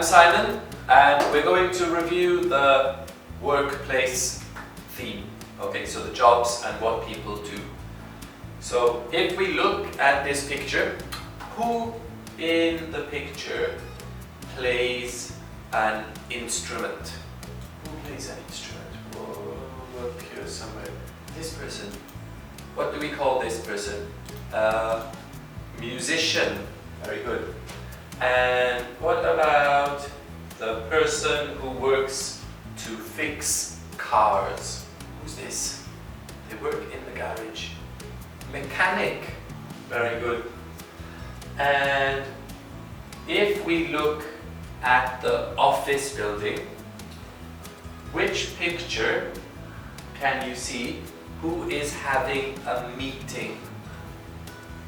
I'm Simon, and we're going to review the workplace theme. Okay, so the jobs and what people do. So if we look at this picture, who in the picture plays an instrument? Who plays an instrument? Whoa, up here somewhere. This person. What do we call this person? Musician. Very good. And what about the person who works to fix cars? Who's this? They work in the garage. Mechanic. Very good. And if we look at the office building, which picture can you see who is having a meeting?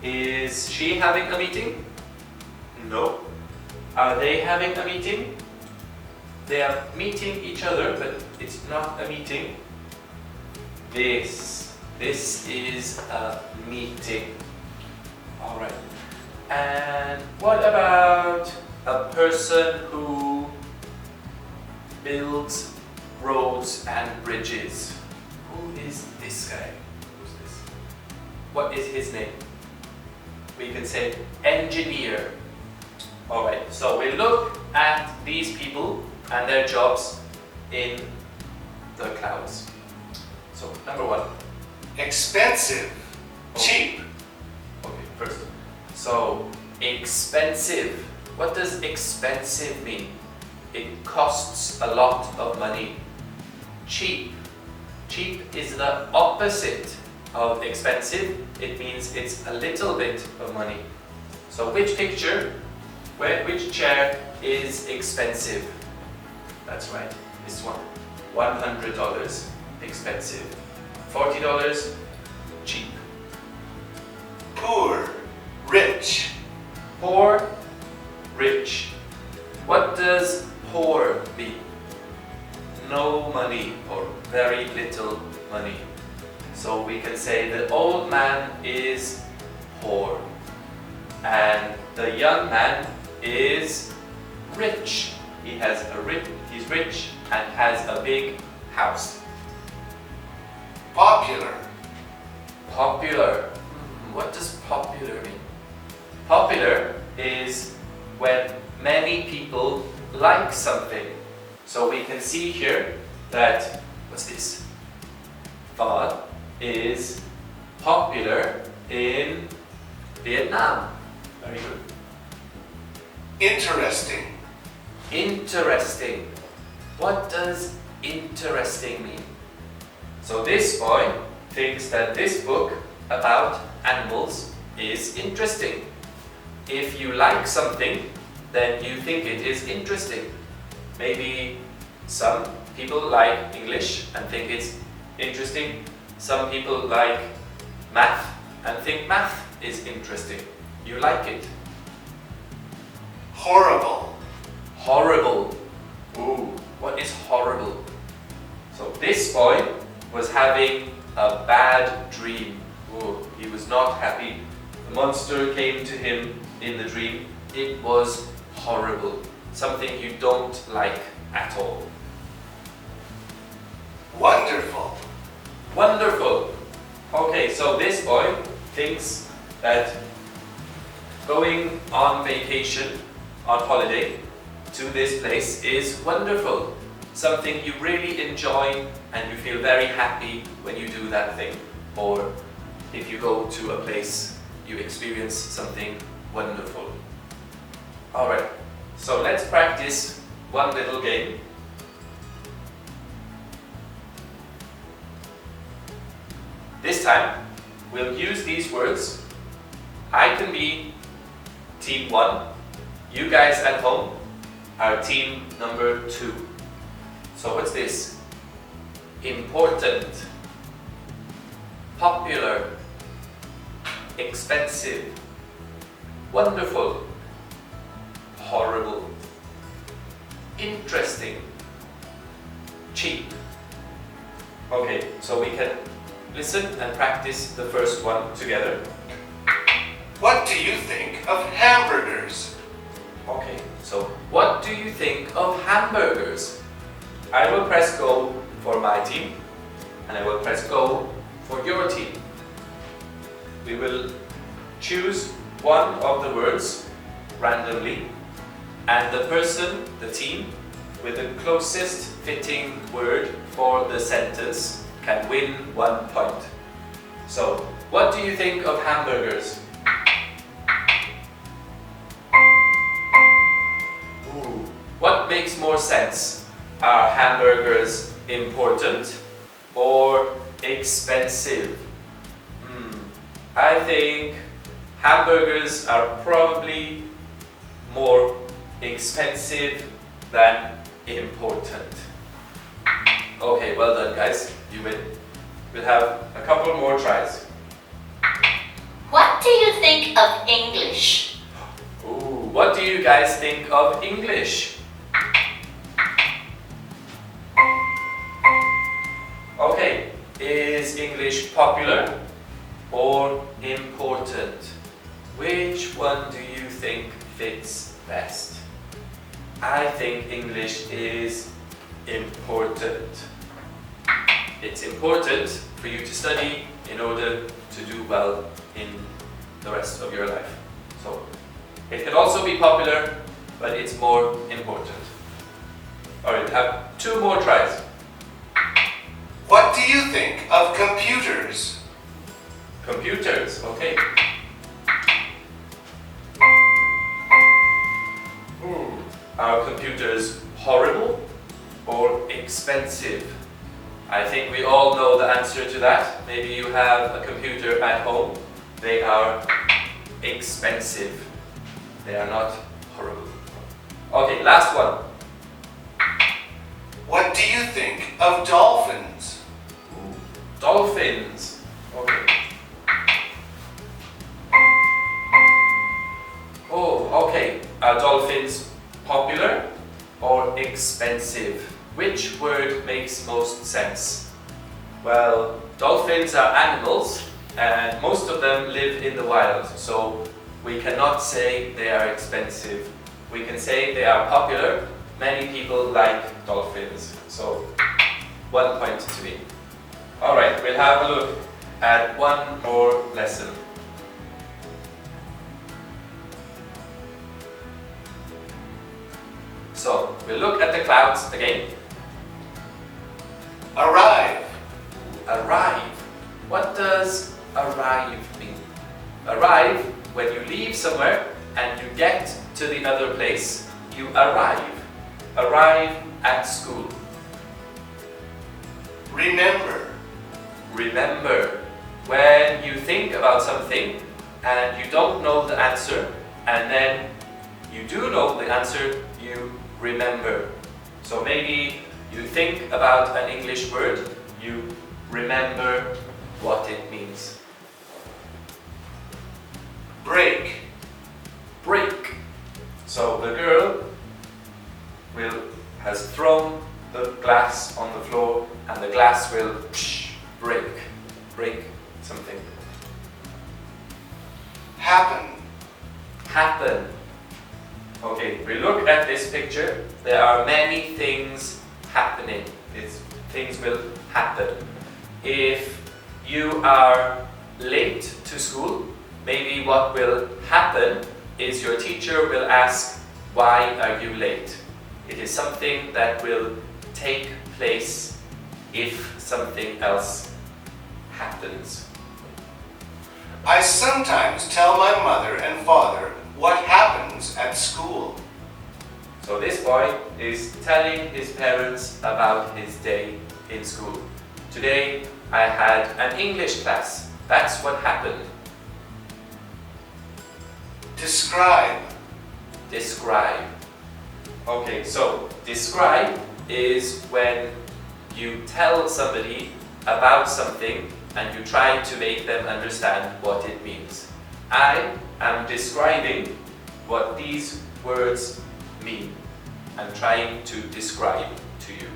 Is she having a meeting? No. Are they having a meeting? They are meeting each other, but it's not a meeting. This is a meeting. All right. And what about a person who builds roads and bridges? Who is this guy? Who's this? What is his name? We can say engineer. Alright, so we look at these people and their jobs in the clouds. So, number one. Expensive. Cheap. Okay, first. So, expensive. What does expensive mean? It costs a lot of money. Cheap. Cheap is the opposite of expensive. It means it's a little bit of money. So, which picture? Which chair is expensive? That's right, this one. $100, expensive. $40, cheap. Poor. Rich. Poor, rich. What does poor mean? No money or very little money. So we can say the old man is poor and the young man is rich. He's rich and has a big house. Popular. Popular. What does popular mean? Popular is when many people like something. So we can see here that, what's this? Pho is popular in Vietnam. Very good. Interesting. Interesting. What does interesting mean? So this boy thinks that this book about animals is interesting. If you like something, then you think it is interesting. Maybe some people like English and think it's interesting. Some people like math and think math is interesting. You like it. Horrible. Horrible. Ooh, what is horrible? So this boy was having a bad dream. Ooh, he was not happy. The monster came to him in the dream. It was horrible. Something you don't like at all. Wonderful. Wonderful. Okay, so this boy thinks that going on vacation, on holiday, to this place is wonderful. Something you really enjoy and you feel very happy when you do that thing. Or if you go to a place, you experience something wonderful. Alright, so let's practice one little game. This time, we'll use these words. I can be team 1. You guys at home are team number 2. So what's this? Important, popular, expensive, wonderful, horrible, interesting, cheap. Okay, so we can listen and practice the first one together. What do you think of hamburgers? Okay, so what do you think of hamburgers? I will press go for my team and I will press go for your team. We will choose one of the words randomly and the person, the team, with the closest fitting word for the sentence can win 1 point. So, what do you think of hamburgers? Ooh. What makes more sense? Are hamburgers important or expensive? I think hamburgers are probably more expensive than important. Okay, well done guys, you win. We'll have a couple more tries. What do you think of English? Ooh, what do you guys think of English? Okay, is English popular or important? Which one do you think fits best? I think English is important. It's important for you to study in order to do well in the rest of your life. So, it can also be popular, but it's more important. Alright, have 2 more tries. What do you think of computers? Computers, okay. Are computers horrible or expensive? I think we all know the answer to that. Maybe you have a computer at home. They are expensive. They are not horrible. Okay, last one. What do you think of dolphins? Dolphins. Okay. Oh, okay. Are dolphins popular or expensive? Which word makes most sense? Well, dolphins are animals and most of them live in the wild, so we cannot say they are expensive. We can say they are popular. Many people like dolphins, so 1 point to me. Alright, we'll have a look at one more lesson. So, we'll look at the clouds again. Arrive. Arrive. What does arrive mean? Arrive, when you leave somewhere and you get to the other place, you arrive. Arrive at school. Remember. Remember. When you think about something and you don't know the answer and then you do know the answer, you remember. So maybe you think about an English word, you remember what it means. Break. Break. So the girl has thrown the glass on the floor and the glass will break. Break something. Happen. Happen. Okay, we look at this picture. There are many things happening. Things will happen. If you are late to school, maybe what will happen is your teacher will ask, why are you late? It is something that will take place if something else happens. I sometimes tell my mother and father what happens at school. So this boy is telling his parents about his day in school. Today I had an English class. That's what happened. Describe. Describe. Okay, so describe is when you tell somebody about something and you try to make them understand what it means. I am describing what these words mean. I'm trying to describe to you.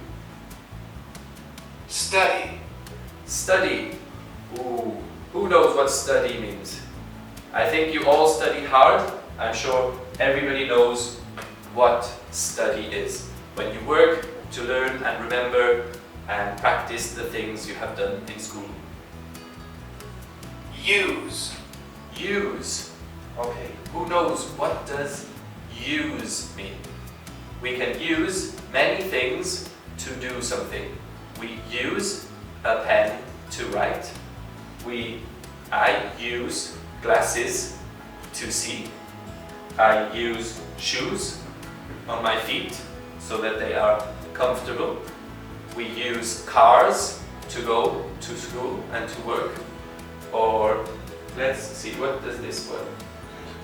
Study. Study. Ooh, who knows what study means? I think you all study hard. I'm sure everybody knows what study is. When you work to learn and remember and practice the things you have done in school. Use. Use. Okay, who knows what does use mean? We can use many things to do something. We use a pen to write. I use glasses to see. I use shoes on my feet so that they are comfortable. We use cars to go to school and to work. Or let's see, what does this one?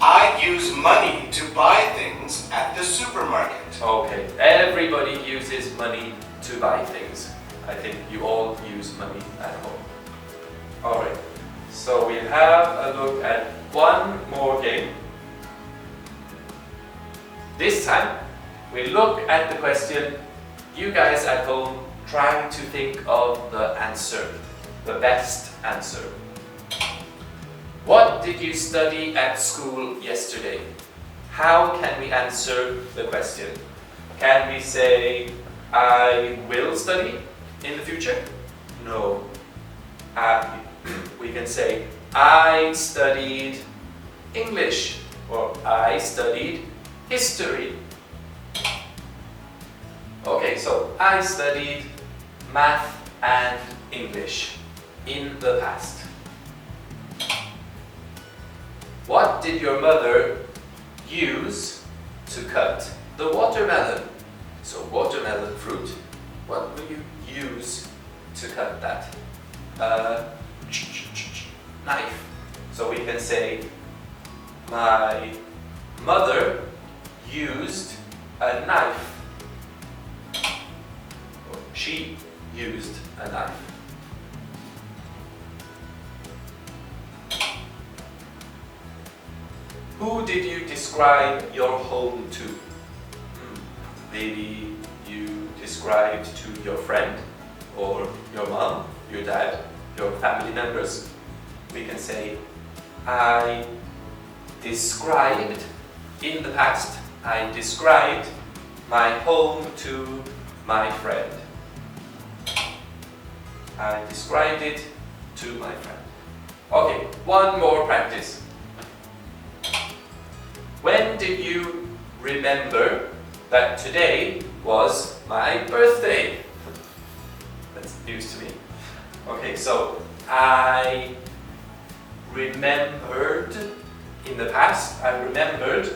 I use money to buy things at the supermarket. Okay, everybody uses money to buy things. I think you all use money at home. Alright, so we have a look at one more game. This time, we look at the question. You guys at home try to think of the answer, the best answer. What did you study at school yesterday? How can we answer the question? Can we say, I will study in the future? No. We can say, I studied English, or I studied history. Okay, so I studied math and English in the past. What did your mother use to cut the watermelon? So watermelon fruit, what will you use to cut that? Knife. So we can say, my mother used a knife. Or she used a knife. Who did you describe your home to? Maybe you described to your friend, or your mom, your dad, your family members. We can say, I described, in the past, I described my home to my friend. I described it to my friend. Okay, one more practice. When did you remember that today was my birthday? That's news to me. Okay, so I remembered, in the past, I remembered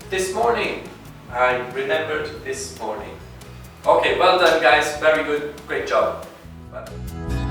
this morning. I remembered this morning. Okay, well done guys, very good, great job. Bye.